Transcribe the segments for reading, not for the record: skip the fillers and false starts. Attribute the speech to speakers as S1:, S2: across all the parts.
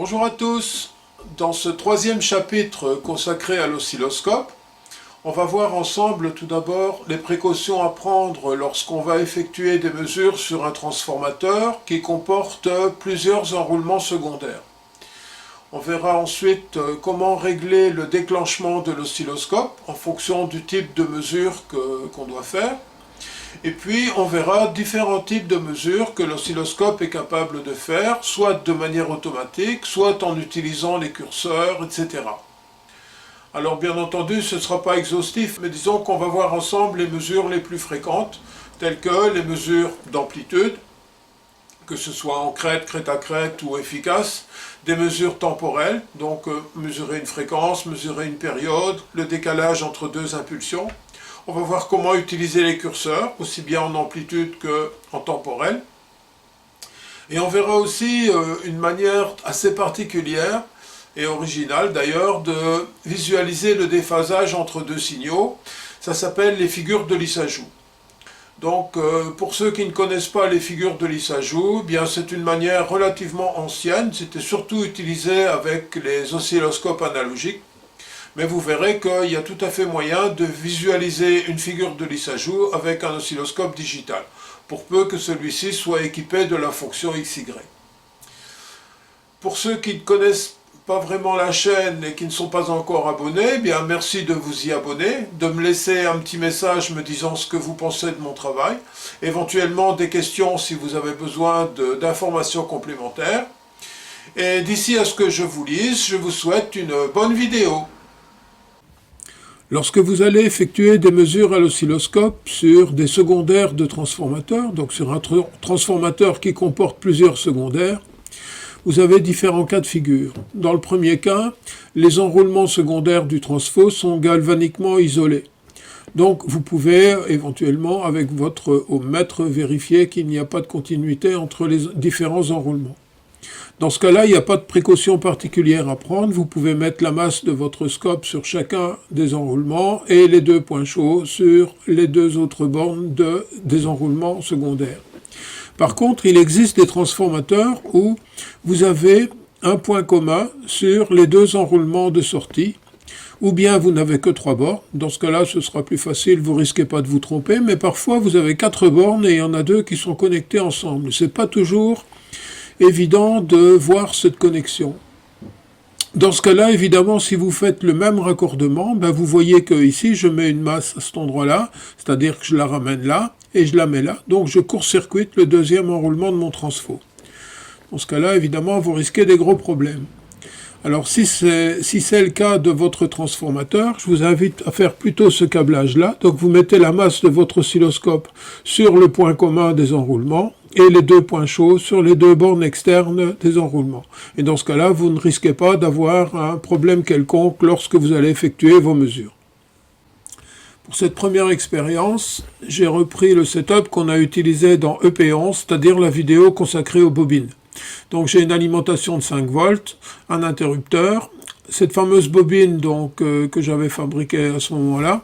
S1: Bonjour à tous. Dans ce troisième chapitre consacré à l'oscilloscope, on va voir ensemble tout d'abord les précautions à prendre lorsqu'on va effectuer des mesures sur un transformateur qui comporte plusieurs enroulements secondaires. On verra ensuite comment régler le déclenchement de l'oscilloscope en fonction du type de mesure qu'on doit faire. Et puis on verra différents types de mesures que l'oscilloscope est capable de faire, soit de manière automatique, soit en utilisant les curseurs, etc. Alors bien entendu, ce ne sera pas exhaustif, mais disons qu'on va voir ensemble les mesures les plus fréquentes, telles que les mesures d'amplitude, que ce soit en crête, crête à crête ou efficace, des mesures temporelles, donc mesurer une fréquence, mesurer une période, le décalage entre deux impulsions. On va voir comment utiliser les curseurs, aussi bien en amplitude qu'en temporel. Et on verra aussi une manière assez particulière et originale d'ailleurs de visualiser le déphasage entre deux signaux. Ça s'appelle les figures de Lissajous. Donc pour ceux qui ne connaissent pas les figures de Lissajous, bien c'est une manière relativement ancienne, c'était surtout utilisé avec les oscilloscopes analogiques. Mais vous verrez qu'il y a tout à fait moyen de visualiser une figure de Lissajous avec un oscilloscope digital, pour peu que celui-ci soit équipé de la fonction XY. Pour ceux qui ne connaissent pas vraiment la chaîne et qui ne sont pas encore abonnés, eh bien merci de vous y abonner, de me laisser un petit message me disant ce que vous pensez de mon travail, éventuellement des questions si vous avez besoin d'informations complémentaires. Et d'ici à ce que je vous lise, je vous souhaite une bonne vidéo. Lorsque vous allez effectuer des mesures à l'oscilloscope sur des secondaires de transformateurs, donc sur un transformateur qui comporte plusieurs secondaires, vous avez différents cas de figure. Dans le premier cas, les enroulements secondaires du transfo sont galvaniquement isolés. Donc vous pouvez éventuellement, avec votre ohmmètre, vérifier qu'il n'y a pas de continuité entre les différents enroulements. Dans ce cas-là, il n'y a pas de précaution particulière à prendre. Vous pouvez mettre la masse de votre scope sur chacun des enroulements et les deux points chauds sur les deux autres bornes des enroulements secondaires. Par contre, il existe des transformateurs où vous avez un point commun sur les deux enroulements de sortie, ou bien vous n'avez que 3 bornes. Dans ce cas-là, ce sera plus facile, vous ne risquez pas de vous tromper, mais parfois vous avez 4 bornes et il y en a 2 qui sont connectées ensemble. Ce n'est pas toujours évident de voir cette connexion. Dans ce cas-là, évidemment, si vous faites le même raccordement, vous voyez que ici, je mets une masse à cet endroit-là, c'est-à-dire que je la ramène là, et je la mets là, donc je court-circuite le deuxième enroulement de mon transfo. Dans ce cas-là, évidemment, vous risquez des gros problèmes. Alors, si c'est le cas de votre transformateur, je vous invite à faire plutôt ce câblage-là. Donc, vous mettez la masse de votre oscilloscope sur le point commun des enroulements et les deux points chauds sur les deux bornes externes des enroulements. Et dans ce cas-là, vous ne risquez pas d'avoir un problème quelconque lorsque vous allez effectuer vos mesures. Pour cette première expérience, j'ai repris le setup qu'on a utilisé dans EP11, c'est-à-dire la vidéo consacrée aux bobines. Donc j'ai une alimentation de 5 volts, un interrupteur, cette fameuse bobine que j'avais fabriquée à ce moment-là,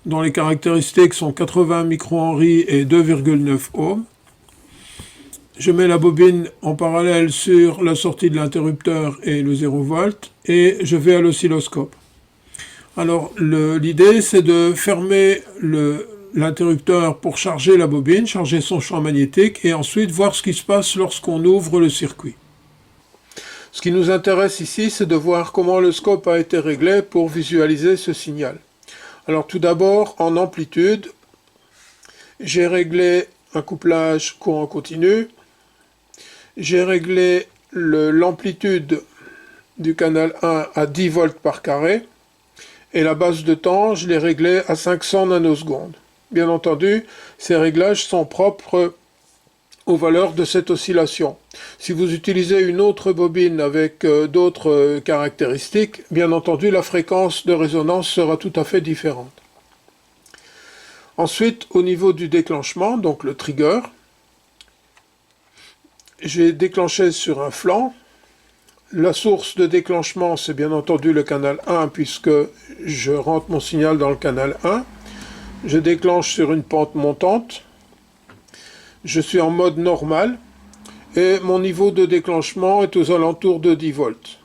S1: dont les caractéristiques sont 80 microhenry et 2,9 ohms. Je mets la bobine en parallèle sur la sortie de l'interrupteur et le 0 volt, et je vais à l'oscilloscope. Alors l'idée c'est de fermer l'interrupteur pour charger la bobine, charger son champ magnétique, et ensuite voir ce qui se passe lorsqu'on ouvre le circuit. Ce qui nous intéresse ici, c'est de voir comment le scope a été réglé pour visualiser ce signal. Alors tout d'abord, en amplitude, j'ai réglé un couplage courant continu, j'ai réglé l'amplitude du canal 1 à 10 volts par carré, et la base de temps, je l'ai réglée à 500 nanosecondes. Bien entendu, ces réglages sont propres aux valeurs de cette oscillation. Si vous utilisez une autre bobine avec d'autres caractéristiques, bien entendu, la fréquence de résonance sera tout à fait différente. Ensuite, au niveau du déclenchement, donc le trigger, j'ai déclenché sur un flanc. La source de déclenchement, c'est bien entendu le canal 1, puisque je rentre mon signal dans le canal 1. Je déclenche sur une pente montante. Je suis en mode normal. et mon niveau de déclenchement est aux alentours de 10 volts.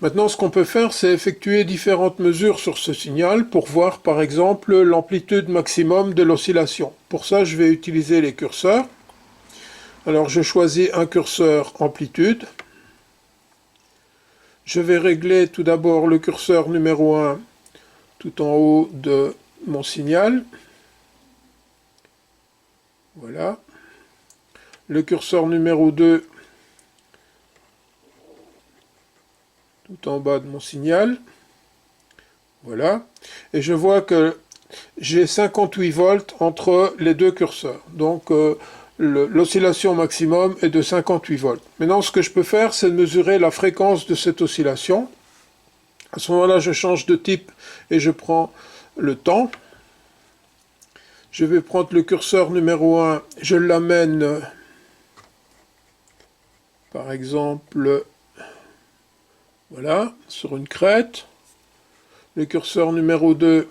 S1: Maintenant, ce qu'on peut faire, c'est effectuer différentes mesures sur ce signal pour voir par exemple l'amplitude maximum de l'oscillation. Pour ça, je vais utiliser les curseurs. Alors, je choisis un curseur amplitude. Je vais régler tout d'abord le curseur numéro 1 tout en haut de mon signal. Voilà. Le curseur numéro 2 tout en bas de mon signal. Voilà. Et je vois que j'ai 58 volts entre les deux curseurs. Donc, l'oscillation maximum est de 58 volts. Maintenant, ce que je peux faire, c'est de mesurer la fréquence de cette oscillation. À ce moment-là, je change de type et je prends le temps. Je vais prendre le curseur numéro 1, je l'amène, par exemple, voilà, sur une crête. Le curseur numéro 2,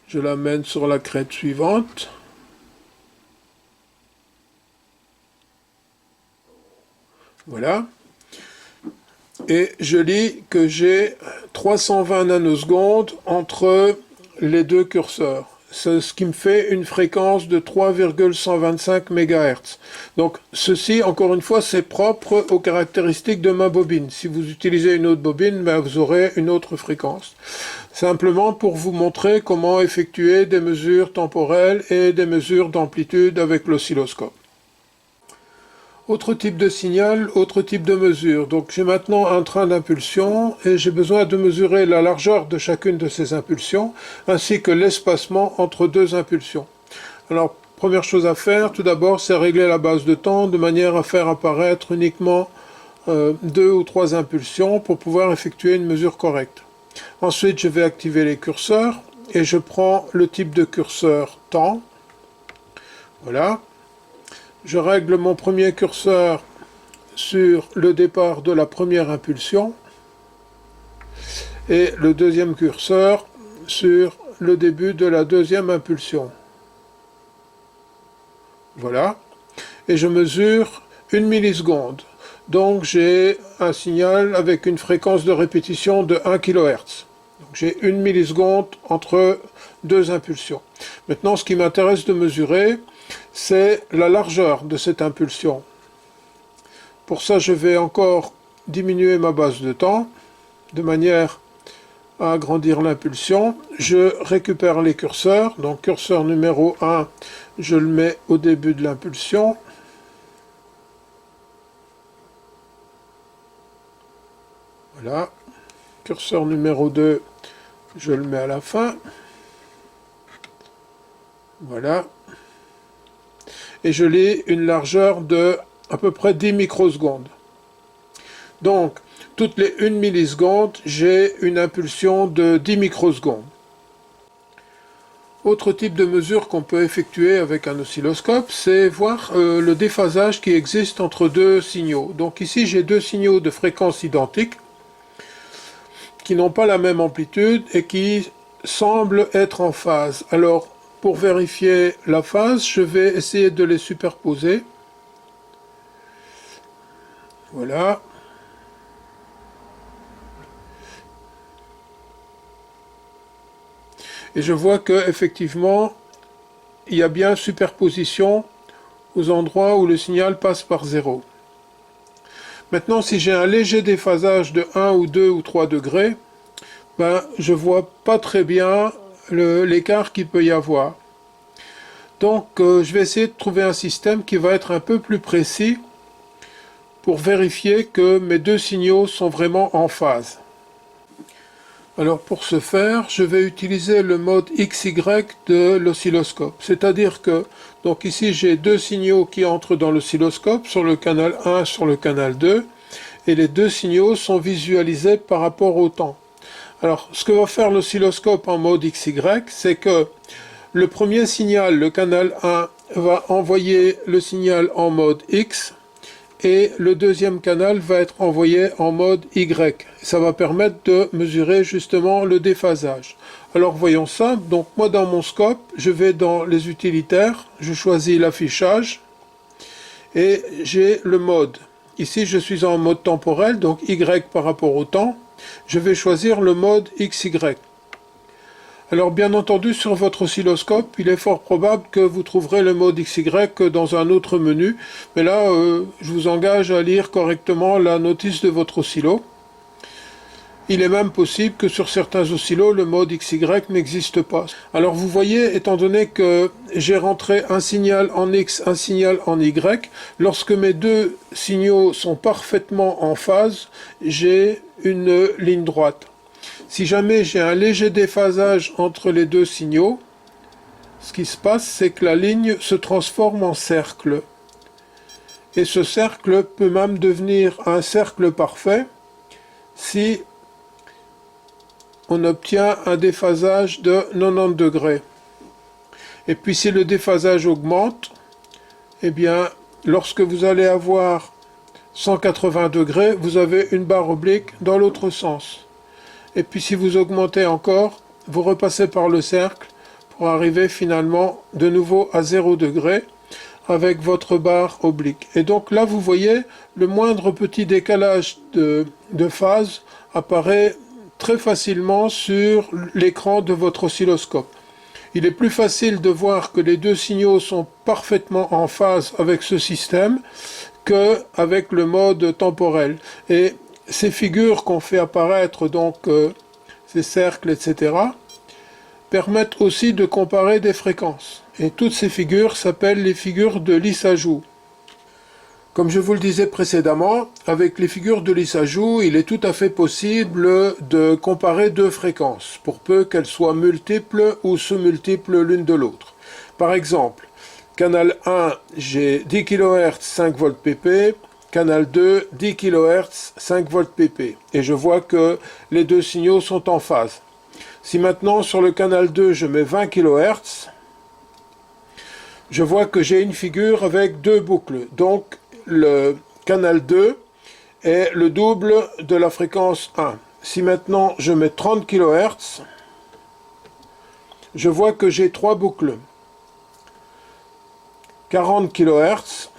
S1: je l'amène sur la crête suivante. Voilà. Et je lis que j'ai 320 nanosecondes entre les deux curseurs. C'est ce qui me fait une fréquence de 3,125 MHz. Donc ceci, encore une fois, c'est propre aux caractéristiques de ma bobine. Si vous utilisez une autre bobine, ben, vous aurez une autre fréquence. Simplement pour vous montrer comment effectuer des mesures temporelles et des mesures d'amplitude avec l'oscilloscope. Autre type de signal, autre type de mesure. Donc j'ai maintenant un train d'impulsion et j'ai besoin de mesurer la largeur de chacune de ces impulsions ainsi que l'espacement entre deux impulsions. Alors première chose à faire, tout d'abord, c'est régler la base de temps de manière à faire apparaître uniquement 2 ou 3 impulsions pour pouvoir effectuer une mesure correcte. Ensuite, je vais activer les curseurs et je prends le type de curseur temps. Voilà. Je règle mon premier curseur sur le départ de la première impulsion et le deuxième curseur sur le début de la deuxième impulsion. Voilà. Et je mesure 1 milliseconde. Donc j'ai un signal avec une fréquence de répétition de 1 kHz. Donc j'ai 1 milliseconde entre deux impulsions. Maintenant, ce qui m'intéresse de mesurer, c'est la largeur de cette impulsion. Pour ça, je vais encore diminuer ma base de temps, de manière à agrandir l'impulsion. Je récupère les curseurs. Donc curseur numéro 1, je le mets au début de l'impulsion. Voilà. Curseur numéro 2, je le mets à la fin. Voilà. Et je lis une largeur de à peu près 10 microsecondes. Donc, toutes les 1 milliseconde, j'ai une impulsion de 10 microsecondes. Autre type de mesure qu'on peut effectuer avec un oscilloscope, c'est voir le déphasage qui existe entre deux signaux. Donc ici, j'ai deux signaux de fréquence identiques qui n'ont pas la même amplitude et qui semblent être en phase. Alors, pour vérifier la phase, je vais essayer de les superposer. Voilà. Et je vois que effectivement, il y a bien superposition aux endroits où le signal passe par 0. Maintenant, si j'ai un léger déphasage de 1 ou 2 ou 3 degrés, ben, je ne vois pas très bien l'écart qu'il peut y avoir. Donc, je vais essayer de trouver un système qui va être un peu plus précis pour vérifier que mes deux signaux sont vraiment en phase. Alors, pour ce faire, je vais utiliser le mode XY de l'oscilloscope. C'est-à-dire que, donc ici, j'ai deux signaux qui entrent dans l'oscilloscope, sur le canal 1, sur le canal 2, et les deux signaux sont visualisés par rapport au temps. Alors, ce que va faire l'oscilloscope en mode XY, c'est que le premier signal, le canal 1, va envoyer le signal en mode X, et le deuxième canal va être envoyé en mode Y. Ça va permettre de mesurer justement le déphasage. Alors voyons ça. Donc moi dans mon scope, je vais dans les utilitaires, je choisis l'affichage et j'ai le mode. Ici je suis en mode temporel, donc Y par rapport au temps. Je vais choisir le mode XY. Alors bien entendu sur votre oscilloscope, il est fort probable que vous trouverez le mode XY dans un autre menu, mais là je vous engage à lire correctement la notice de votre oscillo. Il est même possible que sur certains oscillos, le mode XY n'existe pas. Alors vous voyez, étant donné que j'ai rentré un signal en X, un signal en Y, lorsque mes deux signaux sont parfaitement en phase, j'ai une ligne droite. Si jamais j'ai un léger déphasage entre les deux signaux, ce qui se passe, c'est que la ligne se transforme en cercle. Et ce cercle peut même devenir un cercle parfait si on obtient un déphasage de 90 degrés. Et puis si le déphasage augmente, eh bien, lorsque vous allez avoir 180 degrés, vous avez une barre oblique dans l'autre sens. Et puis si vous augmentez encore, vous repassez par le cercle pour arriver finalement de nouveau à 0 degré avec votre barre oblique. Et donc là, vous voyez, le moindre petit décalage de phase apparaît très facilement sur l'écran de votre oscilloscope. Il est plus facile de voir que les deux signaux sont parfaitement en phase avec ce système qu'avec le mode temporel. Et ces figures qu'on fait apparaître, donc ces cercles, etc., permettent aussi de comparer des fréquences. Et toutes ces figures s'appellent les figures de Lissajous. Comme je vous le disais précédemment, avec les figures de Lissajous, il est tout à fait possible de comparer deux fréquences, pour peu qu'elles soient multiples ou sous-multiples l'une de l'autre. Par exemple, canal 1, j'ai 10 kHz 5 volts pp, canal 2, 10 kHz 5 volts pp. Et je vois que les deux signaux sont en phase. Si maintenant sur le canal 2 je mets 20 kHz, je vois que j'ai une figure avec deux boucles. Donc le canal 2 est le double de la fréquence 1. Si maintenant je mets 30 kHz, je vois que j'ai trois boucles. 40 kHz,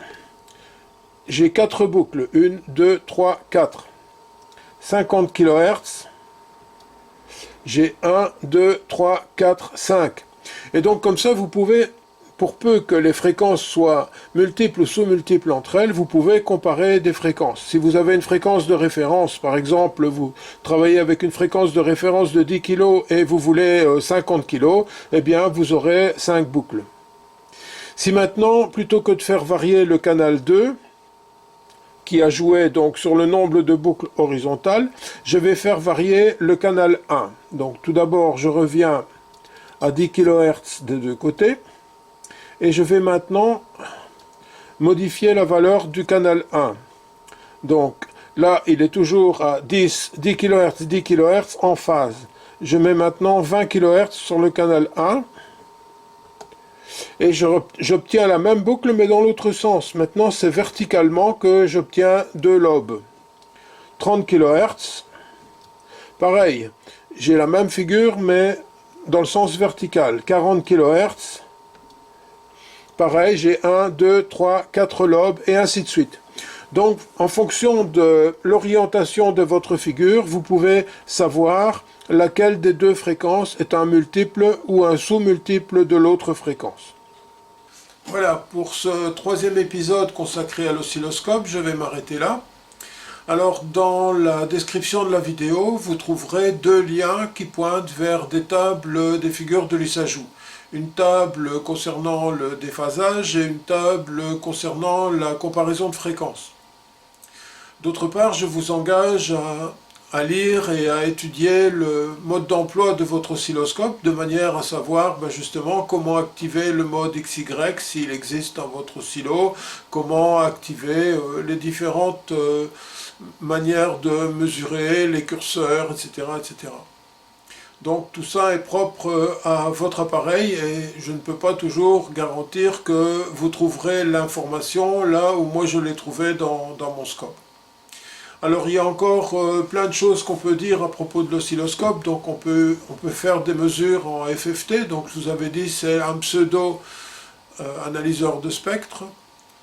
S1: j'ai 4 boucles. 1, 2, 3, 4. 50 kHz, j'ai 1, 2, 3, 4, 5. Et donc comme ça, vous pouvez, pour peu que les fréquences soient multiples ou sous-multiples entre elles, vous pouvez comparer des fréquences. Si vous avez une fréquence de référence, par exemple, vous travaillez avec une fréquence de référence de 10 kg et vous voulez 50 kg, eh bien vous aurez 5 boucles. Si maintenant, plutôt que de faire varier le canal 2, qui a joué donc sur le nombre de boucles horizontales, je vais faire varier le canal 1. Donc tout d'abord, je reviens à 10 kHz des deux côtés, et je vais maintenant modifier la valeur du canal 1. Donc là, il est toujours à 10 kHz, 10 kHz en phase. Je mets maintenant 20 kHz sur le canal 1, et j'obtiens la même boucle mais dans l'autre sens. Maintenant c'est verticalement que j'obtiens deux lobes. 30 kHz, pareil, j'ai la même figure mais dans le sens vertical. 40 kHz, pareil, j'ai 1, 2, 3, 4 lobes et ainsi de suite. Donc en fonction de l'orientation de votre figure, vous pouvez savoir laquelle des deux fréquences est un multiple ou un sous-multiple de l'autre fréquence. Voilà, pour ce troisième épisode consacré à l'oscilloscope, je vais m'arrêter là. Alors, dans la description de la vidéo, vous trouverez deux liens qui pointent vers des tables des figures de Lissajous. Une table concernant le déphasage et une table concernant la comparaison de fréquences. D'autre part, je vous engage à lire et à étudier le mode d'emploi de votre oscilloscope de manière à savoir justement comment activer le mode XY s'il existe dans votre oscillo, comment activer les différentes manières de mesurer les curseurs, etc., etc. Donc tout ça est propre à votre appareil et je ne peux pas toujours garantir que vous trouverez l'information là où moi je l'ai trouvée dans mon scope. Alors il y a encore plein de choses qu'on peut dire à propos de l'oscilloscope. Donc on peut faire des mesures en FFT. Donc je vous avais dit c'est un pseudo analyseur de spectre.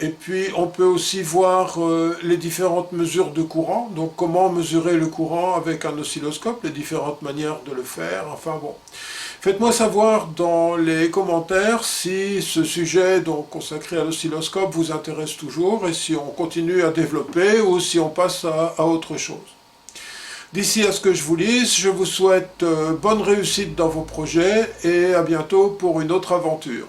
S1: Et puis on peut aussi voir les différentes mesures de courant, donc comment mesurer le courant avec un oscilloscope, les différentes manières de le faire, enfin bon. Faites-moi savoir dans les commentaires si ce sujet donc consacré à l'oscilloscope vous intéresse toujours et si on continue à développer ou si on passe à autre chose. D'ici à ce que je vous lise, je vous souhaite bonne réussite dans vos projets et à bientôt pour une autre aventure.